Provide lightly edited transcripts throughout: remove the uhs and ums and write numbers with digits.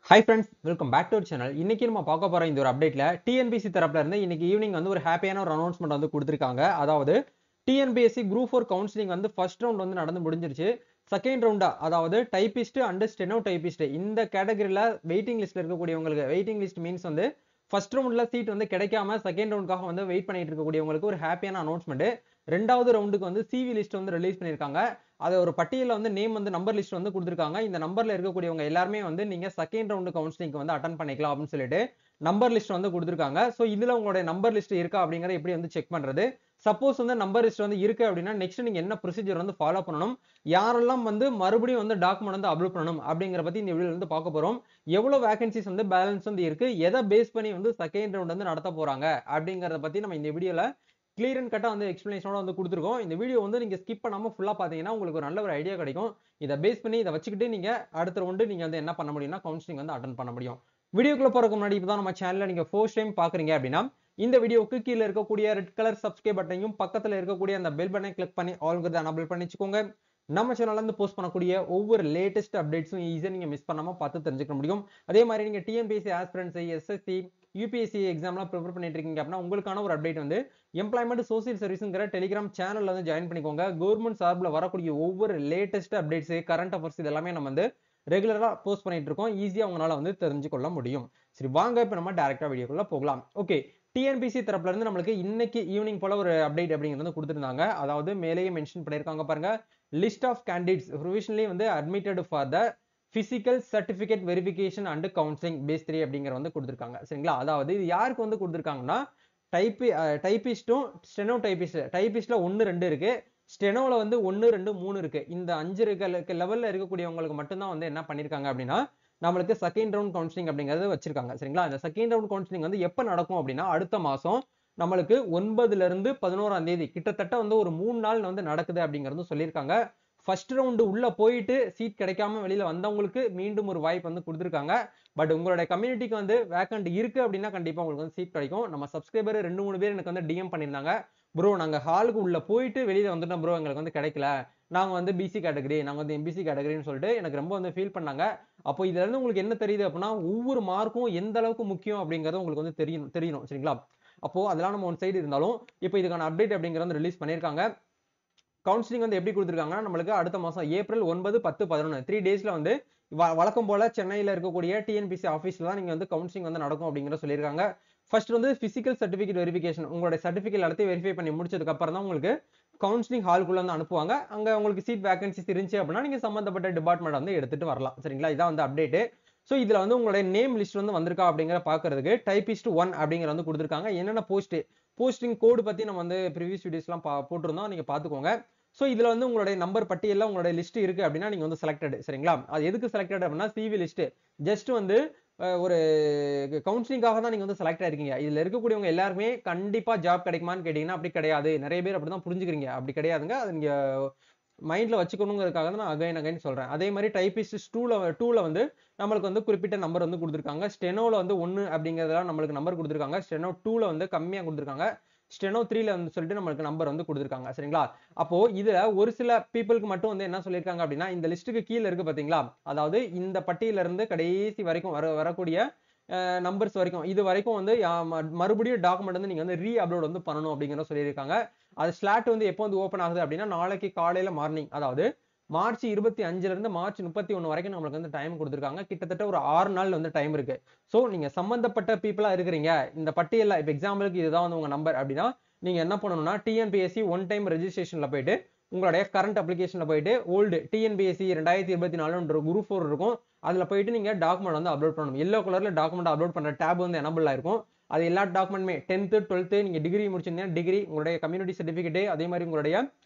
Hi friends, welcome back to our channel. இன்னைக்கு நம்ம பார்க்க போற இந்த ஒரு அப்டேட்ல TNPSC தரப்புல இருந்து இன்னைக்கு ஈவினிங் வந்து ஒரு ஹாப்பியான ஒரு அனௌன்ஸ்மெண்ட் வந்து கொடுத்திருக்காங்க. அதாவது TNPSC Group 4 கவுன்சிலிங் வந்து ஃபர்ஸ்ட் ரவுண்ட் வந்து நடந்து முடிஞ்சிருச்சு. செகண்ட் ரவுண்டா அதாவது டைபிஸ்ட் அண்ட் ஸ்டெனோ டைபிஸ்ட் இந்த கேட்டகரியில வெயிட்டிங் லிஸ்ட்ல இருக்கக்கூடியவங்களுக்கு வெயிட்டிங் லிஸ்ட் மீன்ஸ் வந்து ஃபர்ஸ்ட் ரவுண்ட்ல சீட் வந்து கிடைக்காம செகண்ட் ரவுண்டுக்காக வந்து வெயிட் பண்ணிட்டு இருக்கக்கூடியவங்களுக்கு ஒரு ஹாப்பியான அனௌன்ஸ்மெண்ட். ரெண்டாவது ரவுண்டுக்கு வந்து சிவி லிஸ்ட் வந்து ரிலீஸ் பண்ணிருக்காங்க. அது ஒரு பட்டியல வந்து நேம் வந்து நம்பர் லிஸ்ட் வந்து கொடுத்திருக்காங்க. இந்த நம்பர்ல இருக்கக்கூடியவங்க எல்லாருமே வந்து நீங்க செகண்ட் ரவுண்ட் கவுன்சிலிங்க்கு வந்து அட்டெண்ட் பண்ணிக்கலாம் அப்படின்னு சொல்லிட்டு நம்பர் லிஸ்ட் வந்து கொடுத்திருக்காங்க. சோ இதுல உங்களுடைய நம்பர் லிஸ்ட் இருக்கா அப்படிங்கறத எப்படி வந்து செக் பண்றது? சப்போஸ் வந்து நம்பர் லிஸ்ட் வந்து இருக்கு அப்படின்னா நெக்ஸ்ட் நீங்க என்ன ப்ரொசீஜர் வந்து ஃபாலோ பண்ணணும்? யாரெல்லாம் வந்து மறுபடியும் வந்து டாக்குமெண்ட் வந்து அப்லோட் பண்ணணும் அப்படிங்கற பத்தி இந்த வீடியோல வந்து பார்க்க போறோம். எவ்வளவு வேகன்சிஸ் வந்து பேலன்ஸ் வந்து இருக்கு? எதை பேஸ் பண்ணி வந்து செகண்ட் ரவுண்ட் வந்து நடத்த போறாங்க அப்படிங்கறத பத்தி நம்ம இந்த வீடியோல கிளியர் அண்ட் கட்டா வந்து எக்ஸ்பிளனேஷனோட வந்து கொடுத்துருக்கோம். இந்த வீடியோ வந்து நீங்க ஸ்கிப் பண்ணாம ஃபுல்லா பாத்தீங்கன்னா உங்களுக்கு ஒரு நல்ல ஒரு ஐடியா கிடைக்கும். இதை பேஸ் பண்ணி இதை வச்சுக்கிட்டு நீங்க அடுத்த ரவுண்டு நீங்க வந்து என்ன பண்ண முடியும்னா கவுன்சிலிங் வந்து அட்டன் பண்ண முடியும். வீடியோக்குள்ள போறதுக்கு முன்னாடி இப்பதான் நம்ம சேனல்ல நீங்க ஃபர்ஸ்ட் டைம் பாக்குறீங்க அப்படின்னா இந்த வீடியோக்கு கீழே இருக்கக்கூடிய ரெட் கலர் சப்ஸ்கிரைப் பட்டனையும் பக்கத்துல இருக்கக்கூடிய அந்த பெல் பட்டனை கிளிக் பண்ணி ஆல்ங்கிறத எனேபிள் பண்ணி வச்சுக்கோங்க. நம்ம சேனல்ல இருந்து போஸ்ட் பண்ணக்கூடிய ஒவ்வொரு லேட்டஸ்ட் அப்டேட்ஸும் ஈஸியா நீங்க மிஸ் பண்ணாம பார்த்து தெரிஞ்சுக்க முடியும். அதே மாதிரி நீங்க டிஎன்பிஎஸ்சி ஆஸ்பிரன்ஸ் எஸ்எஸ்சி யூபிஎஸ்சி எக்ஸாம்லாம் ப்ரிப்பேர் பண்ணிட்டு இருக்கீங்க அப்படின்னா உங்களுக்கான ஒரு அப்டேட் வந்து எம்ப்ளாய்மெண்ட் சோசியல் சர்வீஸ்ங்கிற டெலிகிராம் சேனல்ல வந்து ஜாயின் பண்ணிக்கோங்க. கவர்மெண்ட் சார்பில் வரக்கூடிய ஒவ்வொரு லேட்டஸ்ட் அப்டேட்ஸ் கரண்ட் அஃபேர்ஸ் இது எல்லாமே நம்ம வந்து ரெகுலரா போஸ்ட் பண்ணிட்டு இருக்கோம். ஈஸியா உங்களால வந்து தெரிஞ்சுக்கொள்ள முடியும். சரி வாங்க இப்ப நம்ம டைரக்டா வீடியோக்குள்ள போகலாம். ஓகே, டிஎன்பிசி தரப்புல இருந்து நம்மளுக்கு இன்னைக்கு ஈவினிங் போல ஒரு அப்டேட் அப்படிங்கிறது கொடுத்திருந்தாங்க. அதாவது மேலேயே மென்ஷன் பண்ணிருக்காங்க பாருங்க, லிஸ்ட் ஆஃப் கேண்டிடேட்ஸ் ப்ரொவிஷனலி வந்து admitted for the physical certificate verification and counselling phase 3 அப்படிங்கிற வந்து கொடுத்திருக்காங்க. சரிங்களா? அதாவது இது யாருக்கு வந்து கொடுத்திருக்காங்கன்னா டைபிஸ்டும் ஸ்டெனோ டைபிஸ்ட்ல 1 2 இருக்கு, ஸ்டெனோல வந்து 1 2 3 இருக்கு. இந்த 5 லெவல்ல இருக்கக்கூடியவங்களுக்கு மட்டும்தான் வந்து என்ன பண்ணிருக்காங்க அப்படின்னா நம்மளுக்கு செகண்ட் ரவுண்ட் கவுன்சிலிங் அப்படிங்கறது வச்சிருக்காங்க. சரிங்களா? இந்த செகண்ட் ரவுண்ட் கவுன்சிலிங் வந்து எப்ப நடக்கும் அப்படின்னா அடுத்த மாசம் நம்மளுக்கு 9ல இருந்து 11ஆம் தேதி கிட்டத்தட்ட வந்து ஒரு 3 நாள் வந்து நடக்குது அப்படிங்கறது சொல்லியிருக்காங்க. ஃபர்ஸ்ட் ரவுண்டு உள்ள போயிட்டு சீட் கிடைக்காம வெளியில வந்தவங்களுக்கு மீண்டும் ஒரு வாய்ப்பு வந்து கொடுத்திருக்காங்க. பட் உங்களுடைய கம்யூனிட்டிக்கு வந்து வேக்கண்ட் இருக்கு அப்படின்னா கண்டிப்பா உங்களுக்கு வந்து சீட் கிடைக்கும். நம்ம சப்ஸ்கிரைபர் 2 3 பேர் எனக்கு வந்து டிஎம் பண்ணியிருந்தாங்க, ப்ரோ நாங்க ஹாலுக்கு உள்ள போயிட்டு வெளியில வந்துட்டோம் ப்ரோ, எங்களுக்கு வந்து கிடைக்கல, நாங்க வந்து பிசி கேட்டகரி, நாங்க வந்து எம்பிசி கேட்டகரின்னு சொல்லிட்டு எனக்கு ரொம்ப வந்து ஃபீல் பண்ணாங்க. அப்போ இதுல இருந்து உங்களுக்கு என்ன தெரியுது அப்படின்னா ஒவ்வொரு மார்க்கும் எந்த அளவுக்கு முக்கியம் அப்படிங்கறது உங்களுக்கு வந்து தெரியணும். சரிங்களா? அப்போ அதெல்லாம் நம்ம ஒன் சைடு இருந்தாலும் இப்போ இதுக்கான அப்டேட் அப்படிங்கறது ரிலீஸ் பண்ணிருக்காங்க. கவுன்சிலிங் வந்து எப்படி கொடுத்திருக்காங்கன்னா நம்மளுக்கு அடுத்த மாசம் ஏப்ரல் 9 10 11 3 டேஸ்ல வந்து வழக்கம் போல சென்னையில இருக்கக்கூடிய டிஎன்பிசி ஆபீஸ்ல தான் நீங்க வந்து கவுன்சிலிங் வந்து நடக்கும் அப்படிங்கிற சொல்லியிருக்காங்க. ஃபர்ஸ்ட் வந்து பிசிக்கல் சர்டிபிகேட் வெரிஃபிகேஷன், உங்களுடைய சர்டிபிகேட் எல்லாத்தையும் வெரிஃபை பண்ணி முடிச்சதுக்கு அப்புறம் தான் உங்களுக்கு கவுன்சிலிங் ஹால்குள்ள வந்து அனுப்புவாங்க. அங்க உங்களுக்கு சீட் வேகன்சிஸ் இருந்துச்சு அப்படின்னா நீங்க சம்பந்தப்பட்ட டிபார்ட்மெண்ட் வந்து எடுத்துட்டு வரலாம். சரிங்களா? இதான் வந்து அப்டேட். சோ இதுல வந்து உங்களுடைய நேம் லிஸ்ட் வந்து வந்திருக்கா அப்படிங்கிற பாக்குறதுக்கு டைபிஸ்ட் 1 அப்படிங்கிற வந்து கொடுத்திருக்காங்க. என்னென்ன போஸ்டிங் கோடு பத்தி நம்ம வந்து ப்ரீவியஸ் வீடியோஸ்லாம் போட்டிருந்தோம், நீங்க பாத்துக்கோங்க. சோ இதுல வந்து உங்களுடைய நம்பர் பட்டியல்ல உங்களுடைய லிஸ்ட் இருக்கு அப்படின்னா நீங்க வந்து செலக்டட். சரிங்களா? அது எதுக்கு செலக்டட் அப்படின்னா சிவி லிஸ்ட் ஜஸ்ட் வந்து ஒரு கவுன்சிலிங்காக தான் நீங்க வந்து செலக்ட் ஆயிருக்கீங்க. இதுல இருக்கக்கூடியவங்க எல்லாருமே கண்டிப்பா ஜாப் கிடைக்குமான்னு கேட்டீங்கன்னா அப்படி கிடையாது. நிறைய பேர் அப்படிதான் புரிஞ்சுக்கிறீங்க. அப்படி கிடையாதுங்க. அது நீங்க மைண்ட்ல வச்சுக்கணுங்கிறதுக்காக தான் நான் அகைன் சொல்றேன். அதே மாதிரி டைபிஸ்ட் 2ல வந்து நம்மளுக்கு வந்து குறிப்பிட்ட நம்பர் வந்து கொடுத்திருக்காங்க. ஸ்டெனோல வந்து 1 அப்படிங்கறதெல்லாம் நம்மளுக்கு நம்பர் கொடுத்திருக்காங்க. ஸ்டெனோ 2ல வந்து கம்மியா கொடுத்திருக்காங்க. ஸ்டெனோ 3ல வந்து சொல்லிட்டு நம்மளுக்கு நம்பர் வந்து கொடுத்திருக்காங்க. சரிங்களா? அப்போ இதுல ஒரு சில பீப்புளுக்கு மட்டும் வந்து என்ன சொல்லியிருக்காங்க அப்படின்னா இந்த லிஸ்ட்டுக்கு கீழ இருக்கு பாத்தீங்களா, அதாவது இந்த பட்டியல இருந்து கடைசி வரைக்கும் வரக்கூடிய நம்பர்ஸ் வரைக்கும் இது வரைக்கும் வந்து மறுபடியும் டாக்குமெண்ட் வந்து நீங்க வந்து ரீ அப்லோட் வந்து பண்ணணும் அப்படிங்கறத சொல்லியிருக்காங்க. அது ஸ்லாட் வந்து எப்போ வந்து ஓபன் ஆகுது அப்படின்னா நாளைக்கு காலையில மார்னிங், அதாவது மார்ச் 25ல இருந்து மார்ச் 31 வரைக்கும் நம்மளுக்கு வந்து டைம் கொடுத்திருக்காங்க. கிட்டத்தட்ட ஒரு 6 நாள் வந்து டைம் இருக்கு. சோ நீங்க சம்பந்தப்பட்ட பீப்புளா இருக்கிறீங்க, இந்த பட்டியல்ல இப்ப எக்ஸாம்பிளுக்கு இதுதான் வந்து உங்க நம்பர் அப்படின்னா நீங்க என்ன பண்ணணும்னா டிஎன்பிஎஸ்சி ஒன் டைம் ரெஜிஸ்ட்ரேஷன்ல போயிட்டு உங்களுடைய கரண்ட் அப்ளிகேஷன்ல போயிட்டு ஓல்டு டிஎன்பிஎஸ்சி 2024 குரூப் 4 இருக்கும், அதுல போயிட்டு நீங்க டாக்குமெண்ட் வந்து அப்லோட் பண்ணணும். எல்லோ கலர்ல டாக்குமெண்ட் அப்லோட் பண்ற டேப் வந்து எனபிள் ஆயிருக்கும். அது எல்லா டாக்குமெண்ட்டுமே 10th 12th நீங்க டிகிரி முடிச்சிருந்தீங்கன்னா டிகிரி, உங்களுடைய கம்யூனிட்டி சர்டிபிகேட், அதே மாதிரி உங்களுடைய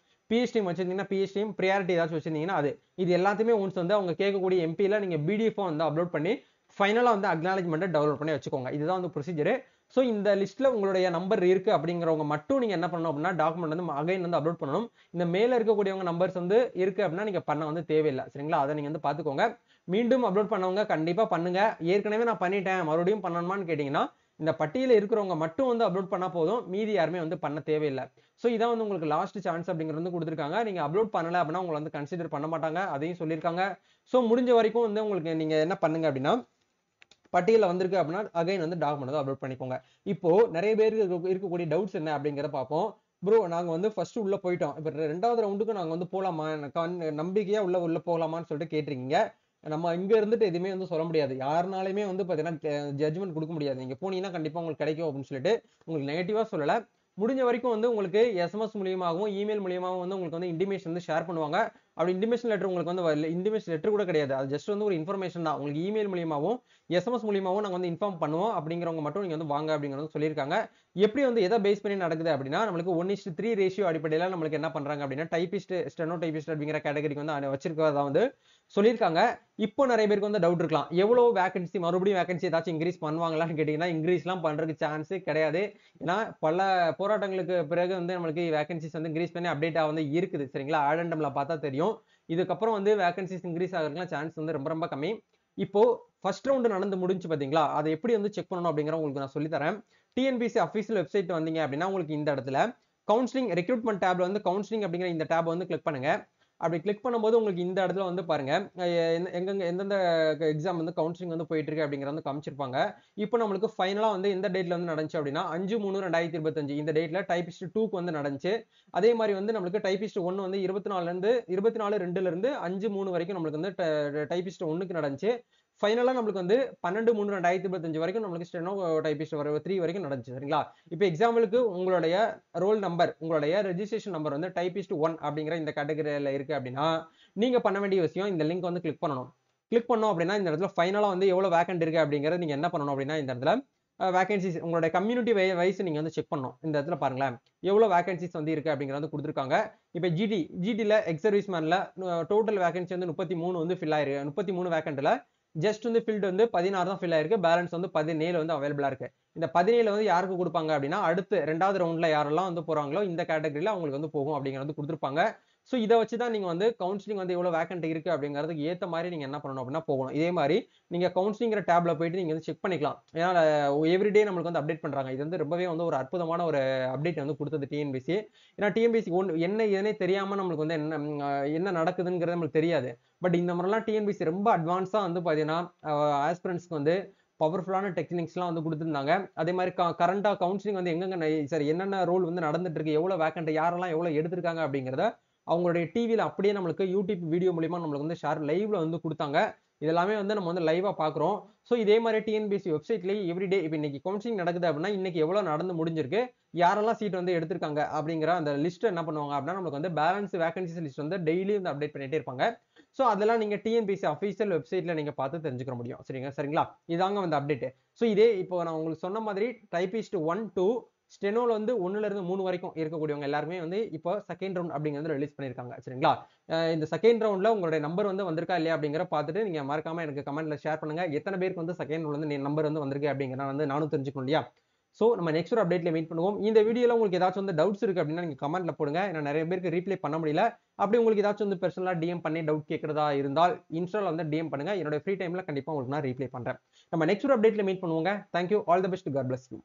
பிஹெச்டி வச்சிருந்தீங்கன்னா பிஹெச்டி, ப்ரியாரிட்டி ஏதாச்சும் வச்சிருந்தீங்கன்னா அது இது எல்லாத்தையுமே ஒன்ஸ் வந்து அவங்க கேட்கக்கூடிய எம்பில நீங்க பிடிஎஃப் வந்து அப்லோட் பண்ணி ஃபைனலா வந்து அக்னாலஜ்மெண்ட் டவுன்லோட் பண்ணி வச்சுக்கோங்க. இதுதான் வந்து ப்ரொசீஜர். சோ இந்த லிஸ்ட்ல உங்களுடைய நம்பர் இருக்கு அப்படிங்கிறவங்க மட்டும் நீங்க என்ன பண்ணணும் அப்படின்னா டாக்குமெண்ட் வந்து அகைன் வந்து அப்லோட் பண்ணணும். இந்த மேல இருக்கக்கூடியவங்க நம்பர்ஸ் வந்து இருக்கு அப்படின்னா நீங்க பண்ண வந்து தேவையில்லை. சரிங்களா? அதை நீங்க வந்து பாத்துக்கோங்க. மீண்டும் அப்லோட் பண்ணவங்க கண்டிப்பா பண்ணுங்க. ஏற்கனவே நான் பண்ணிட்டேன் மறுபடியும் பண்ணணுமான்னு கேட்டீங்கன்னா இந்த பட்டியல இருக்கிறவங்க மட்டும் வந்து அப்லோட் பண்ணா போதும், மீதி யாருமே வந்து பண்ண தேவையில்லை. சோ இதான் வந்து உங்களுக்கு லாஸ்ட் சான்ஸ் அப்படிங்கிறது வந்து கொடுத்திருக்காங்க. நீங்க அப்லோட் பண்ணல அப்படின்னா உங்களை வந்து கன்சிடர் பண்ண மாட்டாங்க, அதையும் சொல்லியிருக்காங்க. சோ முடிஞ்ச வரைக்கும் வந்து உங்களுக்கு நீங்க என்ன பண்ணுங்க அப்படின்னா பட்டியலில் வந்திருக்கு அப்படின்னா அகைன் வந்து டாக்குமெண்ட் வந்து அப்லோட் பண்ணிக்கோங்க. இப்போ நிறைய பேருக்கு இருக்கக்கூடிய டவுட்ஸ் என்ன அப்படிங்கிறத பார்ப்போம். ப்ரோ நாங்க வந்து ஃபர்ஸ்ட் உள்ள போயிட்டோம். இப்ப 2வது ரவுண்டுக்கு நாங்க வந்து போலாமா? நம்பிக்கையா உள்ள உள்ள போலாமான்னு சொல்லிட்டு கேட்டிருக்கீங்க. நம்ம இங்க இருந்துட்டு எதுவுமே வந்து சொல்ல முடியாது. யாருனாலுமே வந்து பாத்தீங்கன்னா ஜட்ஜ்மெண்ட் குடுக்க முடியாது. நீங்க போனீங்கன்னா கண்டிப்பா உங்களுக்கு கிடைக்கும் அப்படின்னு சொல்லிட்டு உங்களுக்கு நெகட்டிவா சொல்லல. முடிஞ்ச வரைக்கும் வந்து உங்களுக்கு எஸ்எம்எஸ் மூலியமாகவும், இமெயில் மூலியமாகவும் வந்து உங்களுக்கு வந்து இன்டிமேஷன் வந்து ஷேர் பண்ணுவாங்க. அப்படி இன்டிமேஷன் லெட்டர் உங்களுக்கு வந்து வரல. இன்டிமேஷன் லெட்டர் கூட கிடையாது. அது ஜஸ்ட் வந்து ஒரு இன்ஃபர்மேஷன் தான். உங்களுக்கு இமெயில் மூலியமாவும், எஸ்எம்எஸ் மூலியமாவும் நாங்க வந்து இன்ஃபார்ம் பண்ணுவோம். அப்படிங்கிறவங்க மட்டும் நீங்க வந்து வாங்க அப்படிங்கிறது சொல்லியிருக்காங்க. எப்படி வந்து எதை பேஸ் பண்ணி நடக்குது அப்படின்னா, நம்மளுக்கு 1:3 ரேஷியோ அடிப்படையில நம்மளுக்கு என்ன பண்றாங்க அப்படின்னா, டைபிஸ்ட், ஸ்டெனோ டைபிஸ்ட் அப்படிங்கிற கேட்டகரிக்கு வந்து வச்சிருக்கிறதா வந்து சொல்லியிருக்காங்க. இப்போ நிறைய பேருக்கு வந்து டவுட் இருக்கலாம். எவ்வளவு வேகன்சி மறுபடியும் வேகன்சி ஏதாச்சும் இன்கிரீஸ் பண்ணுவாங்களான்னு கேட்டீங்கன்னா, இன்கிரீஸ்லாம் பண்றதுக்கு சான்ஸே கிடையாது. ஏன்னா பல போராட்டங்களுக்கு பிறகு வந்து நம்மளுக்கு வேகன்சிஸ் வந்து இன்கிரீஸ் பண்ணி அப்டேட்டா வந்து இருக்குது. சரிங்களா? ஆடண்டம்ல பார்த்தா தெரியும். இதுக்கப்புறம் வந்து வேகன்சிஸ் இன்கிரீஸ் ஆகிறதுக்குலாம் சான்ஸ் வந்து ரொம்ப ரொம்ப கம்மி. இப்போ ஃபர்ஸ்ட் ரவுண்ட் நடந்து முடிஞ்சு பாத்தீங்களா? அதை எப்படி வந்து செக் பண்ணணும் அப்படிங்கிற உங்களுக்கு நான் சொல்லி தரேன். டிஎன்பிஎஸ்சி அஃபீஷியல் வெப்சைட் வந்தீங்க அப்படின்னா உங்களுக்கு இந்த இடத்துல கவுன்சிலிங் ரெக்ரூட்மெண்ட் டேப்ல வந்து கவுன்சிலிங் அப்படிங்கிற இந்த டேப் வந்து கிளிக் பண்ணுங்க. அப்படி கிளிக் பண்ணும்போது உங்களுக்கு இந்த இடத்துல வந்து பாருங்க எங்கெங்க எந்தெந்த எக்ஸாம் வந்து கவுன்சிலிங் வந்து போயிட்டு இருக்கு அப்படிங்கிற வந்து காமிச்சிருப்பாங்க. இப்போ நம்மளுக்கு ஃபைனலா வந்து எந்த டேட்ல வந்து நடந்துச்சு அப்படின்னா 5/3/2025 இந்த டேட்ல டைபிஸ்ட் 2க்கு வந்து நடந்துச்சு. அதே மாதிரி வந்து நம்மளுக்கு டைபிஸ்ட் 1 வந்து 24/2ல இருந்து 5/3 வரைக்கும் நம்மளுக்கு வந்து டைபிஸ்ட் 1க்கு நடந்துச்சு. ஃபைனலா நம்மளுக்கு வந்து 12/3/2025 வரைக்கும் நம்மளுக்கு ஸ்டெனோ டைபிஸ்ட் 3 வரைக்கும் நடந்துச்சு. சரிங்களா? இப்போ எக்ஸாம்பிளுக்கு உங்களுடைய ரோல் நம்பர், உங்களுடைய ரெஜிஸ்ட்ரேஷன் நம்பர் வந்து டைபிஸ்ட் 1 அப்படிங்கிற இந்த கேட்டகரியில இருக்கு அப்படின்னா, நீங்க பண்ண வேண்டிய விஷயம் இந்த லிங்க் வந்து கிளிக் பண்ணணும். கிளிக் பண்ணோம் அப்படின்னா இந்த இடத்துல ஃபைனலா வந்து எவ்வளவு வேக்கன்ட் இருக்கு அப்படிங்கறது நீங்க என்ன பண்ணணும் அப்படின்னா இந்த இடத்துல வேகன்சிஸ் உங்களுடைய கம்யூனிட்டி வைஸ் நீங்க வந்து செக் பண்ணணும். இந்த இடத்துல பாருங்களேன். எவ்வளவு வேகன்சிஸ் வந்து இருக்கு அப்படிங்கறது வந்து கொடுத்திருக்காங்க. இப்போ ஜிடில எக்ஸ் சர்வீஸ் மேன்ல டோட்டல் வேகன்சி வந்து 33 வந்து ஃபில் ஆயிருக்கு. 33 வேகன்ட்ல ஜஸ்ட் வந்து ஃபில்ட் வந்து 16 தான் ஃபில் ஆயிருக்கு. பேலன்ஸ் வந்து 17 வந்து அவைலபிளா இருக்கு. இந்த 17 வந்து யாருக்கு கொடுப்பாங்க அப்படின்னா அடுத்து 2வது ரவுண்ட்ல யாரெல்லாம் வந்து போறாங்களோ இந்த கேட்டகரியில அவங்களுக்கு வந்து போகும் அப்படிங்கிறது கொடுத்திருப்பாங்க. சோ இதை வச்சுதான் நீங்க வந்து கவுன்சிலிங் வந்து எவ்வளவு வேக்கன்ட் இருக்கு அப்படிங்கிறதுக்கு ஏத்த மாதிரி நீங்க என்ன பண்ணணும் அப்படின்னா போகணும். இதே மாதிரி நீங்க கவுன்சிலிங்கிற டேப்ல போயிட்டு நீங்க வந்து செக் பண்ணிக்கலாம். ஏன்னா எவ்ரிடே நம்மளுக்கு வந்து அப்டேட் பண்றாங்க. இது வந்து ரொம்பவே வந்து ஒரு அற்புதமான ஒரு அப்டேட் வந்து கொடுத்தது டிஎன்பிசி. ஏன்னா டிஎன்பிசி என்ன ஏதுனே தெரியாம நம்மளுக்கு வந்து என்ன நடக்குதுங்கிறது நம்மளுக்கு தெரியாது. பட் இந்த மாதிரிலாம் டிஎன்பிசி ரொம்ப அட்வான்ஸா வந்து பாத்தீங்கன்னா ஆஸ்பிரன்ஸ்க்கு வந்து பவர்ஃபுல்லான டெக்னிக்ஸ்லாம் வந்து கொடுத்துருந்தாங்க. அதே மாதிரி கரண்டா கவுன்சிலிங் வந்து எங்கெங்க சரி என்னென்ன ரோல் வந்து நடந்துட்டு இருக்கு, எவ்வளவு வேக்கன்ட் யாரெல்லாம் எவ்வளவு எடுத்திருக்காங்க அப்படிங்கிறத அவங்களுடைய டிவில அப்படியே நம்மளுக்கு யூடியூப் வீடியோ மூலியமா நம்மளுக்கு வந்து லைவ்ல வந்து கொடுத்தாங்க. இதெல்லாமே வந்து நம்ம வந்து லைவா பாக்குறோம். சோ இதே மாதிரி டிஎன்பிஎஸ்சி வெப்சைட்லயே எவ்ரிடே இப்போ இன்னைக்கு கவுன்சிலிங் நடக்குது அப்படின்னா இன்னைக்கு எவ்வளவு நடந்து முடிஞ்சிருக்கு, யாரெல்லாம் சீட் வந்து எடுத்திருக்காங்க அப்படிங்கிற அந்த லிஸ்ட் என்ன பண்ணுவாங்க அப்படின்னா நமக்கு வந்து பேலன்ஸ் வேகன்சிஸ் லிஸ்ட் வந்து டெய்லி வந்து அப்டேட் பண்ணிட்டே இருப்பாங்க. சோ அதெல்லாம் நீங்க டிஎன்பிஎஸ்சி அஃபீஷியல் வெப்சைட்ல நீங்க பார்த்து தெரிஞ்சுக்க முடியும். சரிங்களா? இதாங்க வந்து அப்டேட். சோ இதே இப்போ நான் உங்களுக்கு சொன்ன மாதிரி டைபிஸ்ட் 1 2 ஸ்டெனோல வந்து 1ல இருந்து 3 வரைக்கும் இருக்கக்கூடியவங்க எல்லாருமே வந்து இப்போ செகண்ட் ரவுண்ட் அப்படிங்கிறது ரிலீஸ் பண்ணிருக்காங்க. சரிங்களா? இந்த செகண்ட் ரவுண்ட்ல உங்களுடைய நம்பர் வந்து வந்திருக்கா இல்லையா அப்படிங்கிற பார்த்துட்டு நீங்க மறக்காம எனக்கு கமெண்ட்ல ஷேர் பண்ணுங்க. எத்தனை பேருக்கு வந்து செகண்ட் ரவுண்ட்ல வந்து நம்பர் வந்து வந்திருக்கு அப்படிங்கிறத வந்து நானும் தெரிஞ்சுக்கணும் இல்லையா? சோ நம்ம நெக்ஸ்ட் ஒரு அப்டேட்ல மீட் பண்ணுவோம். இந்த வீடியோல உங்களுக்கு ஏதாச்சும் வந்து டவுட்ஸ் இருக்கு அப்படின்னா நீங்க கமெண்ட்ல போடுங்க. ஏன்னா நிறைய பேருக்கு ரீப்ளை பண்ண முடியல. அப்படி உங்களுக்கு ஏதாச்சும் வந்து பர்சனலா டிஎம் பண்ணி டவுட் கேட்கறதா இருந்தால் இன்ஸ்டால வந்து டிஎம் பண்ணுங்க. என்னோட ஃப்ரீ டைம்ல கண்டிப்பா உங்களுக்கு நான் ரீப்ளை பண்றேன். நம்ம நெக்ஸ்ட் ஒரு அப்டேட்ல மீட் பண்ணுவோங்க. Thank you. All the best. God bless you.